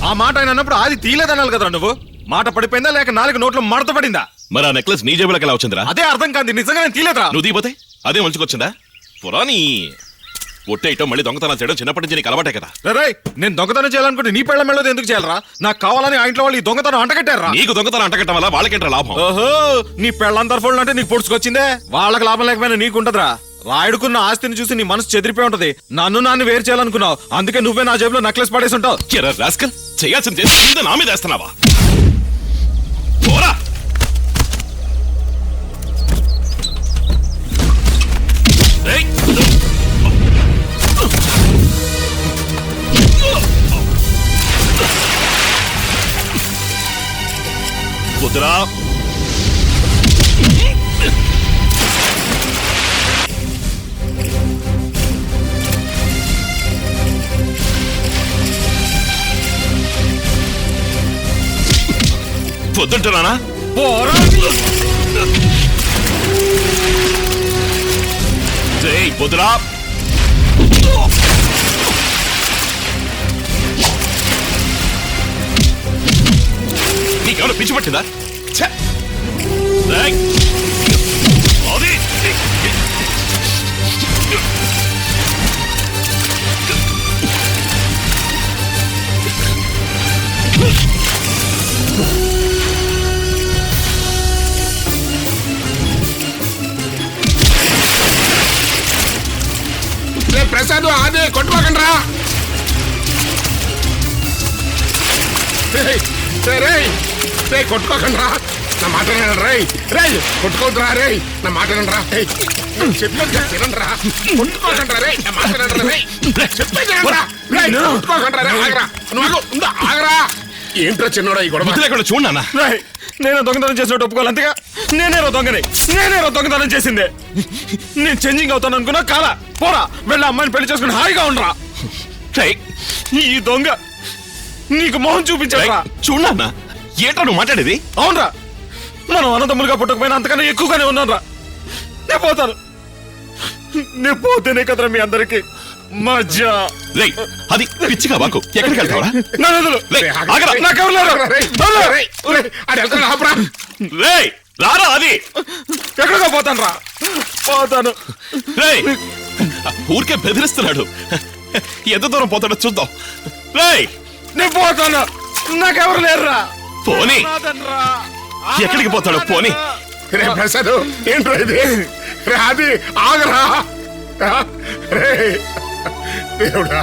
ఆ మాట ఆయన అన్నప్పుడు ఆది తీలేదనాలి కదరా నువ్వు. మాట పడిపోయిందా లేక నాలుగు నోట్లో మడత పడిందా? మరి ఆ నెక్లెస్ నీ జేబులోకి ఎలా వచ్చిందిరా? అదే అర్థం కాదు, నిజంగా నేను తీలేదురా. నువ్వు తీయపోతే అదే మంచుకొచ్చిందా? పురాణి ఒట్టేయటం మళ్ళీ దొంగతనం చేయడం చిన్నప్పటి నుంచి నీకు అలవాటే కదా. రేయ్, నేను దొంగతనం చేయాలనుకుంటే నీ పెళ్ళ మెళ్ళది ఎందుకు చేయాలరా? నాకు కావాలని ఆ ఇంట్లో వాళ్ళు ఈ దొంగతనం అంటకట్టారా? నీకు దొంగతనం అంటకట్టడం వల్ల వాళ్ళకేంట్రా లాభం? ఓహో, నీ పెళ్ళందరు ఫోన్లు అంటే నీకు పొడుచుకొచ్చిందే. వాళ్ళకి లాభం లేకపోయినా నీకుంటదిరా. రాయుడుకున్న ఆస్తిని చూసి నీ మనసు చెదిరిపోయి ఉంటది. నన్ను వేరు చేయాలనుకున్నావు, అందుకే నువ్వే నా జేబులో నెక్లెస్ పడేసి ఉంటావు. చేయాల్సింది నా మీద వేస్తున్నావా? పోరా. కుదరా వద్దంటున్నానా? జై వద్దురా. నీకేమైనా పిచ్చి పట్టిందా? అది ప్రసాద్ అదే కొట్టుకోకండి రా. కొట్టుకోకండి రా, నా మాట రే రే కొట్టుకోవద్దురా. రే నా మాట రా, చెప్పేది తినండి రా. కొట్టుకోకండి రే, నా మాట రే చెప్పేది కొట్టుకోకండి రే. ఆగరా నువ్వు, ఉందా ఆగరా. ఏంట్రా చిన్నోడా ఈ గొడవ? చూడన్నా, నేను దొంగతనం చేసినట్టు ఒప్పుకోవాలి అంతేగా. నేనేరో దొంగతనం చేసిందే. నేను చేంజింగ్ అవుతాను అనుకున్నా కాలా. పోరా, వెళ్ళి అమ్మాయిని పెళ్లి చేసుకుని హాయిగా ఉండరా. ఈ దొంగ నీకు మొహం చూపించారా? చూడన్నా, ఏట్రా నువ్వు మాట్లాడేది? అవునరా, మనం అన్నదమ్ములుగా పుట్టకపోయినా అంతకన్నా ఎక్కువగానే ఉన్నారా. నేను పోతాను. నేను పోతేనే కదరా మీ అందరికి మజా. అది పిచ్చిగా వాకు. ఎక్కడికి వెళ్తావరా? రారా. అది ఎక్కడికో పోతాను రా. పోతాను. ఊరికే బెదిరిస్తున్నాడు. ఎంత దూరం పోతాడో చూద్దాం. నేను పోతాను, నాకెవరు లేరురా. పోనీ. ఎక్కడికి పోతాడో పోనీ. రే ప్రసాద్, ఏంట్రా ఇది? రే అది ఆగరా. రే దేవుడా.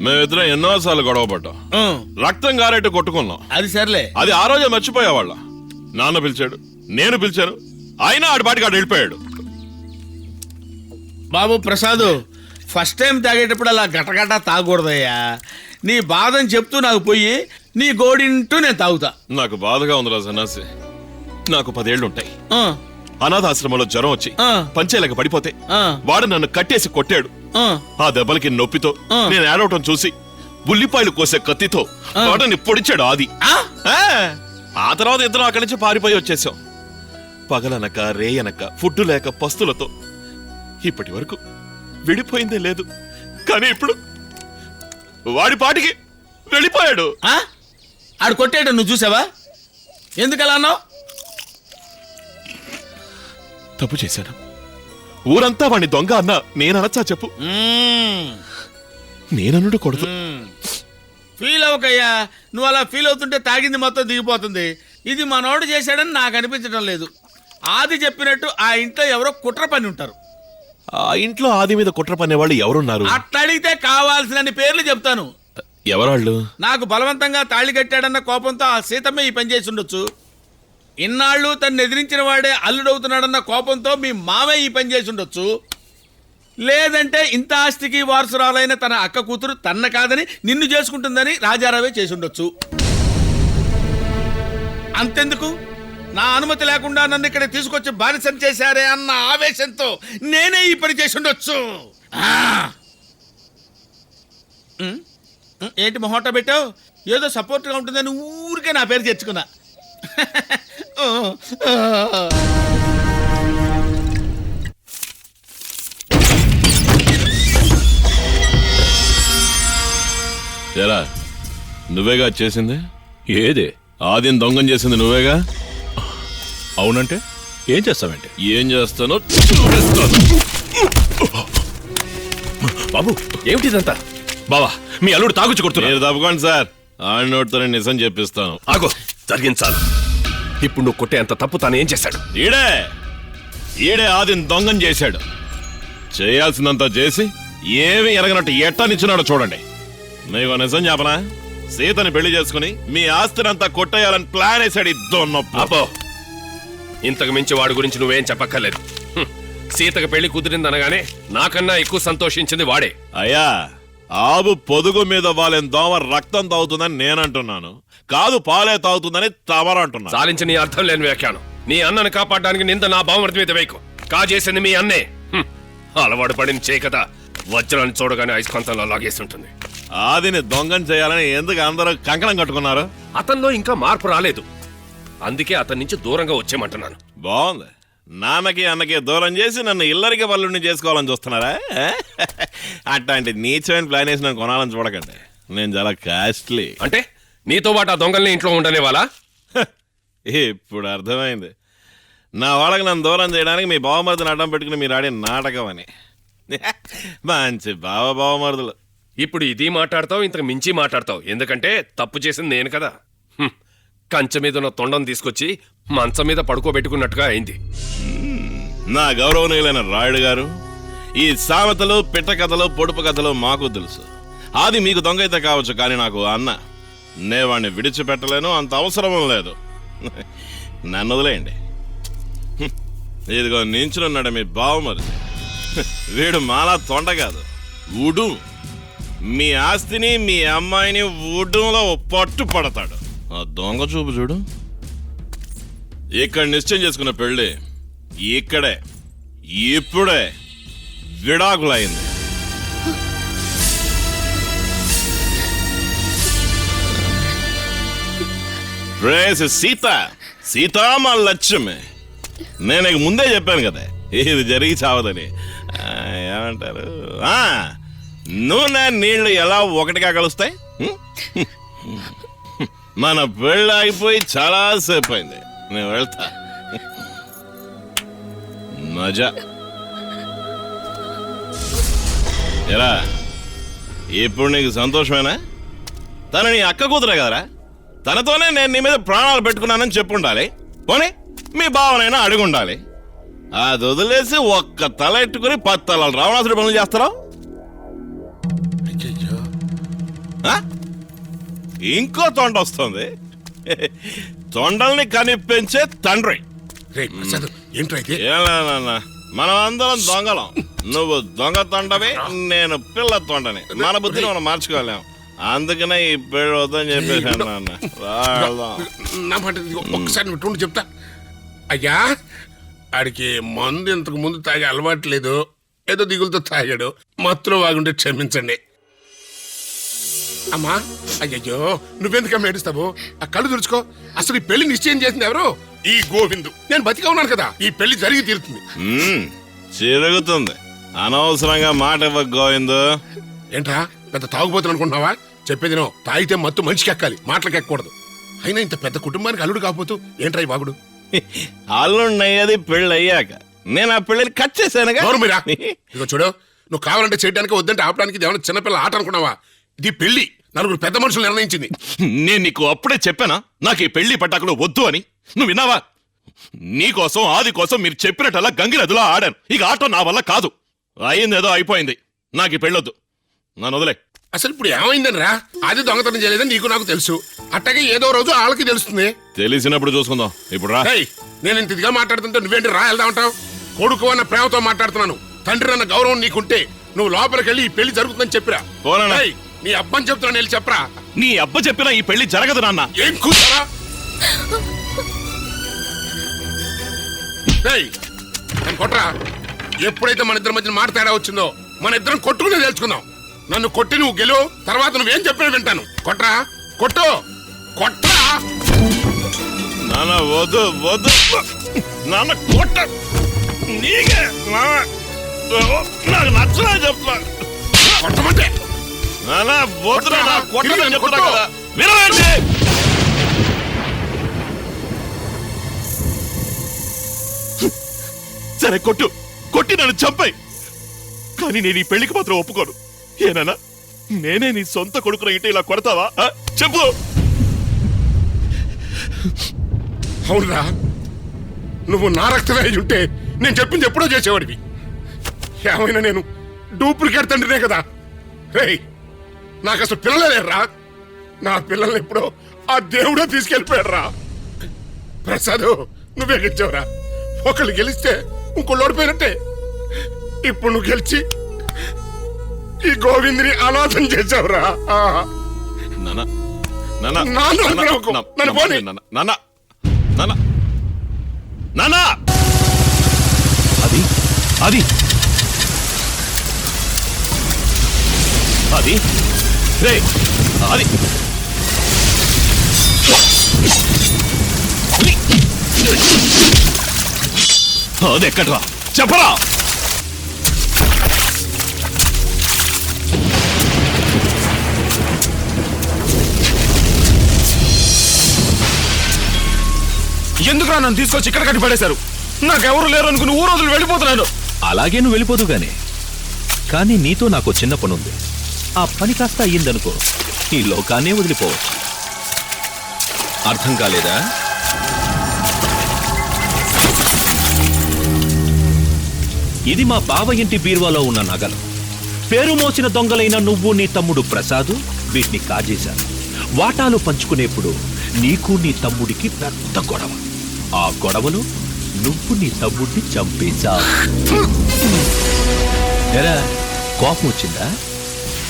మేమిద్దరం ఎన్నోసార్లు గొడవ పడ్డాం, రక్తం గారెట్టు కొట్టుకున్నాం. అది సర్లే, అది ఆ రోజే మర్చిపోయేవాళ్ళ. నాన్న పిలిచాడు, నేను పిలిచాను, అయినా ఆడిపాటికి ఆడు వెళ్ళిపోయాడు. బాబు ప్రసాద్, ఫస్ట్ టైం తాగేటప్పుడు అలా గటగట తాగకూడదయ్యా. నీ బాధని చెప్తూ నాకు పోయి నీ గోడింటూ నేను తాగుతా. నాకు బాధగా ఉంది రా సన్నాసి. నాకు 10 ఏళ్ళు ఉంటాయి. అనాథాశ్రమంలో జ్వరం వచ్చి పంచేలాగా పడిపోతే వాడు నన్ను కట్టేసి కొట్టాడు. ఆ దెబ్బలకి నొప్పితో నేను ఏడవటం చూసి ఉల్లిపాయలు కోసే కత్తితో వాడని పొడిచాడు ఆది. ఆ తర్వాత ఇద్దరం అక్కడి నుంచి పారిపోయి వచ్చేసాం. పగలనక రేయనక ఫుడ్ లేక పస్తులతో ఇప్పటి వరకు విడిపోయిందే లేదు. కానీ ఇప్పుడు వాడి పాటికి వెళ్ళిపోయాడు. ఆడు కొట్టాడు, నువ్వు చూసావా? ఎందుకలా అన్నావు? తప్పు చేశాను. ఊరంతా వాడిని దొంగ అన్నా నేననచ్చా చెప్పు? నేననుడు కొడుతు. ఫీల్ అవ్వకయ్యా. నువ్వు అలా ఫీల్ అవుతుంటే తాగింది మొత్తం దిగిపోతుంది. ఇది మనోడు చేశాడని నాకు అనిపించడం లేదు. ఆది చెప్పినట్టు ఆ ఇంట్లో ఎవరో కుట్ర పని ఉంటారు. ఆ ఇంట్లో ఆది మీద కుట్ర పనే వాళ్ళు ఎవరున్నారు? అట్లా అడిగితే కావాల్సిన పేర్లు చెప్తాను. ఎవరాళ్ళు? నాకు బలవంతంగా తాళి కట్టాడన్న కోపంతో ఆ సీతమ్మ ఈ పని చేసి ఉండొచ్చు. ఇన్నాళ్ళు తను ఎదిరించిన వాడే అల్లుడవుతున్నాడన్న కోపంతో మీ మామయ్య ఈ పని చేసి ఉండొచ్చు. లేదంటే ఇంత ఆస్తికి వారసురాలైన తన అక్క కూతురు తన్న కాదని నిన్ను చేసుకుంటుందని రాజారావే చేసి ఉండొచ్చు. అంతెందుకు, నా అనుమతి లేకుండా నన్ను ఇక్కడ తీసుకొచ్చి బానిసం చేశారే అన్న ఆవేశంతో నేనే ఈ పని చేసి ఉండొచ్చు. ఏంటి మొహోట పెట్టావు? ఏదో సపోర్ట్గా ఉంటుందని ఊరికే నా పేరు తెచ్చుకున్నా. ఎరా నువ్వేగా చేసింది? ఏదే? ఆదిని దొంగం చేసింది నువ్వేగా? అవునంటే ఏం చేస్తావంటే? ఏం చేస్తానో చూపిస్తాను. బాబు ఏమిటిదంతా? బావా మీ అల్లుడు తాగుచ్చి కొడుతున్నా. మీరు తప్పుకోండి సార్, ఆడి నోటితోనే నిజం చెప్పిస్తాను. ఆగో, జరిగించాలి. ఇప్పుడు నువ్వు కొట్టే అంత తప్పు తాను ఏం చేశాడు? ఈడే ఆదిని దొంగం చేశాడు. చేయాల్సిందంతా చేసి ఏమి ఎరగనట్టు ఎట్టనిచ్చినాడో చూడండి. మీకు నిజం చెప్పనా? సీతని పెళ్లి చేసుకుని మీ ఆస్తినంతా కొట్టేయాలని ప్లాన్ వేసాడు ఈ దొన్నప్పు. అబ్బో, ఇంతకు మించి వాడి గురించి నువ్వేం చెప్పక్కర్లేదు. సీతకు పెళ్లి కుదిరిందనగానే నాకన్నా ఎక్కువ సంతోషించింది వాడే. అయ్యా, ఆవు పొదుగు మీద వాలేని దోమ రక్తం తాగుతుందని నేనంటున్నాను, కాదు పాలే తాగుతుందని తమరంటున్నా. సాలించి నీ అర్థం లేని వ్యాఖ్యానం. నీ అన్నను కాపాడడానికి నింద నా బావమర్ది మీద వేయకు. కాజేసింది మీ అన్నే. అలవాటు పడిన చేకత వజ్రాన్ని చూడగానే అయస్కాంతంలో లాగేసి ఉంటుంది. ఆదిని దొంగం చేయాలని ఎందుకు అందరూ కంకణం కట్టుకున్నారు? అతనిలో ఇంకా మార్పు రాలేదు, అందుకే అతని నుంచి దూరంగా వచ్చేయమంటున్నాను. బాగుంది. నాన్నకి అన్నకి దూరం చేసి నన్ను ఇల్లరికి పల్లుడిని చేసుకోవాలని చూస్తున్నారా? అట్లాంటి నీచమైన ప్లాన్ వేసి నన్ను కొనాలని చూడకండి. నేను చాలా కాస్ట్లీ. అంటే నీతో పాటు ఆ దొంగల్ని ఇంట్లో ఉండనే వాళ్ళ? ఇప్పుడు అర్థమైంది. నా వాళ్ళకి నన్ను దూరం చేయడానికి మీ బావమరుదిని అడ్డం పెట్టుకుని మీరు ఆడే నాటకం అని. మంచి బావమరుదులు. ఇప్పుడు ఇది మాట్లాడతావు, ఇంతకు మించి మాట్లాడతావు. ఎందుకంటే తప్పు చేసింది నేను కదా. కంచె మీద ఉన్న తొండం తీసుకొచ్చి మంచం మీద పడుకోబెట్టుకున్నట్టుగా అయింది. నా గౌరవనీయులైన రాయుడు గారు, ఈ సామెతలు పిట్ట కథలు పొడుపు కథలు మాకు తెలుసు. అది మీకు దొంగ అయితే కావచ్చు, కానీ నాకు అన్న. నే వాడిని విడిచిపెట్టలేను, అంత అవసరం లేదు. నన్ను వదిలేయండి. ఇదిగో నించునున్నాడు మీ బావమరిది. వీడు మాలా తొండ కాదు, ఉడు. మీ ఆస్తిని మీ అమ్మాయిని ఉడులో పట్టు పడతాడు. ఆ దొంగ చూపు చూడు. ఇక్కడ నిశ్చయం చేసుకున్న పెళ్ళి ఇక్కడే ఇప్పుడే విడాకులైంది. సీత మా లక్ష్యమే. నేను ఇక ముందే చెప్పాను కదా ఇది జరిగి చావదని. ఏమంటారు, నూనె నీళ్లు ఎలా ఒకటిగా కలుస్తాయి? మన పెళ్ళి ఆగిపోయి చాలా సేపు అయింది. నేను వెళ్తా. మజా. ఎరా, ఇప్పుడు నీకు సంతోషమేనా? తను నీ అక్క కూతురే కదరా, తనతోనే నేను నీ మీద ప్రాణాలు పెట్టుకున్నానని చెప్పుండాలి. పోనీ మీ భావనైనా అడుగుండాలి. అది వదిలేసి ఒక్క తల ఎట్టుకుని 10 తలలు రావణాసుడి పనులు చేస్తారా? ఇంకో తొండ వస్తుంది. తొండల్ని కనిపించే తండ్రి. మనం అందరం దొంగలం. నువ్వు దొంగ తొండవి, నేను పిల్ల తొండని. మన బుద్ధిని మనం మార్చుకోలేం. అందుకనే ఈ పేరు వద్దని చెప్పేశాను నాన్న. ఒక్కసారి చెప్తా. అయ్యా, ఆడికి మందు ఇంతకు ముందు తాగే అలవాట్లేదు, ఏదో దిగులతో తాగాడు. మత్తులో వాగుంటే క్షమించండి. అమ్మా, అయ్యయ్యో, నువ్వెందుకమ్మా ఏడుస్తావు? ఆ కళ్ళు తుడుచుకో. అసలు ఈ పెళ్లి నిశ్చయం చేసింది ఎవరు? ఈ గోవిందు. నేను బతిగా ఉన్నాను కదా, ఈ పెళ్లి జరిగి తీరుతుంది. జరుగుతుంది. అనవసరంగా మాట ఇవ్వ గోవిందు. ఏంట్రా, పెద్ద తాగుపోతున్నా అనుకుంటున్నావా? చెప్పేది నో. తాగితే మత్తు మనిషికి ఎక్కాలి, మాటలకు ఎక్కకూడదు. అయినా ఇంత పెద్ద కుటుంబానికి అల్లుడు కాకపోతూ ఏంట్రా ఈ వాగుడు? అల్లుండయ్యేది పెళ్ళి అయ్యాక. నేను ఆ పెళ్ళిని కట్ చేశానుగా. ఇదిగో చూడు, నువ్వు కావాలంటే చేయడానికి, వద్దంటే ఆపడానికి ఇది ఏమైనా చిన్నపిల్ల ఆట అనుకున్నావా? ఇది పెళ్లి, నలుగురు పెద్ద మనుషులు నిర్ణయించింది. నేను నీకు అప్పుడే చెప్పానా నాకు ఈ పెళ్లి పటాకులు వద్దు అని? నువ్వు విన్నావా? నీకోసం ఆది కోసం మీరు చెప్పినట్టల్లా గంగిరెద్దులా ఆడాను. ఇక ఆట నా వల్ల కాదు. అయిందేదో అయిపోయింది. నాకు ఈ పెళ్ళొద్దు, నన్ను వదిలే. అసలు ఇప్పుడు ఏమైందని రా? అది దొంగతనం చేయలేదని నీకు నాకు తెలుసు. అట్టగే ఏదో రోజు వాళ్ళకి తెలుస్తుంది. తెలిసినప్పుడు చూసుకుందాం. ఇప్పుడు రా. నేను ఇంత ఇదిగా మాట్లాడుతుంటే నువ్వేంటి రా వెళ్దామంటావు? కొడుకు అన్న ప్రేమతో మాట్లాడుతున్నాను. తండ్రి అన్న గౌరవం నీకుంటే నువ్వు లోపలికి వెళ్ళి ఈ పెళ్లి జరుగుతుందని చెప్పిరా. నీ అబ్బని చెప్తున్నా, వెళ్ళి చెప్పరా. నీ అబ్బ చెప్పినా ఈ పెళ్లి జరగదు నాన్న. ఏం కూర్చోరా? నేను కొట్టరా. ఎప్పుడైతే మన ఇద్దరి మధ్య మాట తేడా వచ్చిందో మన ఇద్దరం కొట్టుకునే తెలుసుకుందాం. నన్ను కొట్టి నువ్వు గెలువు, తర్వాత నువ్వేం చెప్పినా వింటాను. కొట్రా, కొట్టు, కొట్రా. నాన్న వద్దు వద్దు నాన్న, కొట్ట. నీకే నాకు నచ్చలే చెప్తా. కొట్టమంటే నానా వద్దురా, నా కొట్టని తిరిగి చెప్తున్నా కొట్టు. కదా. వినవేంటి? సరే కొట్టు, కొట్టి నన్ను చంపాయి. కానీ నేను ఈ పెళ్లికి మాత్రం ఒప్పుకోను. ఏనానా, నేనే నీ సొంత కొడుకున ఇంటే ఇలా కొడతావా? ఆ? చెప్పు. అవునరా, నువ్వు నా రక్తమే అయి ఉంటే నేను చెప్పింది ఎప్పుడో చేసేవాడివి. ఏమైనా నేను డూప్లికేట్ తండ్రినే కదా. రేయ్, నాకు అసలు పిల్లలే లేరురా. నా పిల్లల్ని ఎప్పుడో ఆ దేవుడే తీసుకెళ్ళిపోయాడు రా. ప్రసాద్, నువ్వే గెలిచావురా. ఒకళ్ళు గెలిస్తే ఇంకోళ్ళు ఓడిపోయినట్టే. ఇప్పుడు నువ్వు గెలిచి ఈ గోవింద్ని అనాథం చేసావురా. నానా, నానా, నాన్న నానా, అనుకోకు. నా- నన్ను నా- పోనీ. నానా, నానా, నానా, నానా. అది అది అది రే అది అది ఎక్కడ్రా చెప్పరా? ఎందుకురా నన్ను తీసుకొచ్చి ఇక్కడ కట్టి పడేశారు? నాకెవరు లేరు అనుకుని ఊరోజులు వెళ్ళిపోతున్నాను. అలాగే నువ్వు వెళ్ళిపోదు గానే, కానీ నీతో నాకు చిన్న పని ఉంది. ఆ పని కాస్త అయ్యిందనుకో, ఈ లోకాన్నే వదిలిపోవచ్చు. అర్థం కాలేదా? ఇది మా బావ ఇంటి బీరువాలో ఉన్న నగలు. పేరు మోసిన దొంగలైన నువ్వు, నీ తమ్ముడు ప్రసాద్ వీటిని కాజేశారు. వాటాలు పంచుకునేప్పుడు నీకు నీ తమ్ముడికి పెద్ద గొడవ. ఆ గొడవలో నువ్వు నీ తమ్ముడిని చంపేశావు. ఎరా, కోపం వచ్చిందా?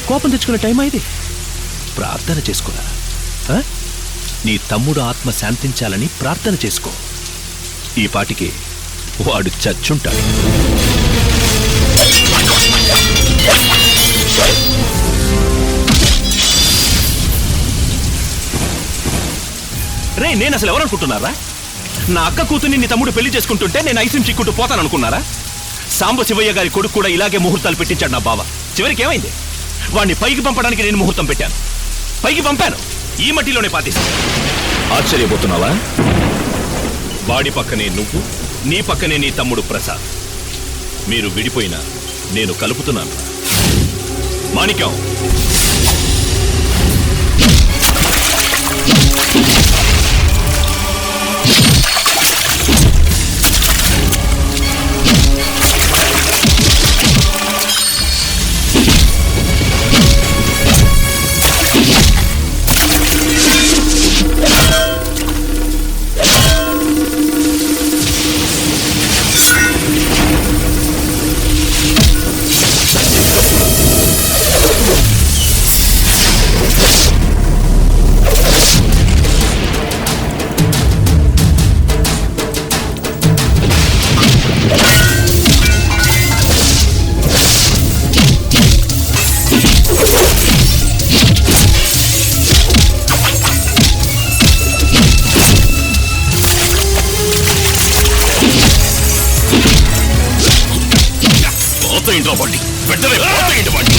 కోపం తెచ్చుకునే టైం ఇది. ప్రార్థన చేసుకున్నా. నీ తమ్ముడు ఆత్మ శాంతించాలని ప్రార్థన చేసుకో. ఈ పాటికి వాడు చచ్చుంటాడు. రే, నేను అసలు ఎవరనుకుంటున్నారా? నా అక్క కూతుర్ని నీ తమ్ముడు పెళ్లి చేసుకుంటుంటే నేను ఐసిం చిక్కుంటూ పోతాననుకున్నారా? సాంబశివయ్య గారి కొడుకు కూడా ఇలాగే ముహూర్తాలు పెట్టించాడు నా బావ. చివరికి ఏమైంది? వాడిని పైకి పంపడానికి నేను ముహూర్తం పెట్టాను. పైకి పంపాను, ఈ మట్టిలోనే పాతేశాను. ఆశ్చర్యపోతున్నావా? వాడి పక్కనే నువ్వు, నీ పక్కనే నీ తమ్ముడు ప్రసాద్. మీరు విడిపోయినా నేను కలుపుతున్నాను. మాణిక్యం, ఇంట్లో బండి వెంటనే ఇంటి బండి.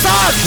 ప్రసాద్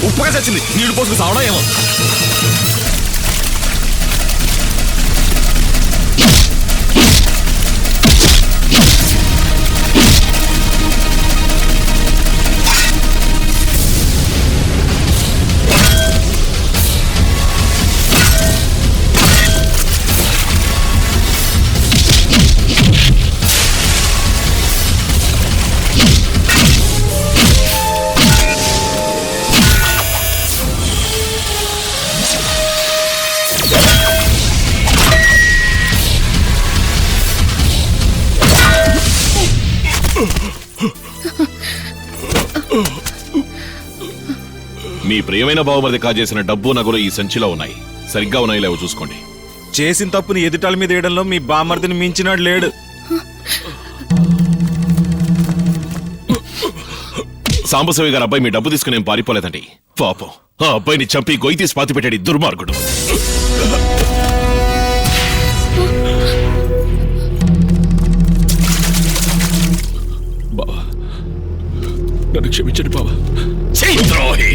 ఉప్పుగా చచ్చింది, నీళ్లు పోసుకు సావడం ఏమో. మీ ప్రియమైన బావమరిది కాజేసిన డబ్బు నగలు ఈ సంచిలో ఉన్నాయి. సరిగ్గా ఉన్నాయి లేవో చూసుకోండి. చేసిన తప్పుని ఎదుటాల మీద వేయడంలో మీ బామర్దిని మించినాడు లేడు. సాంబశివయ్య గారు అబ్బాయి మీ డబ్బు తీసుకుని ఏం పారిపోలేదండి. పాపం ఆ అబ్బాయిని చంపి గొయ్యి తీసి పాతి పెట్టాడు దుర్మార్గుడు. బావా, నన్ను క్షమించండి బావా. ద్రోహి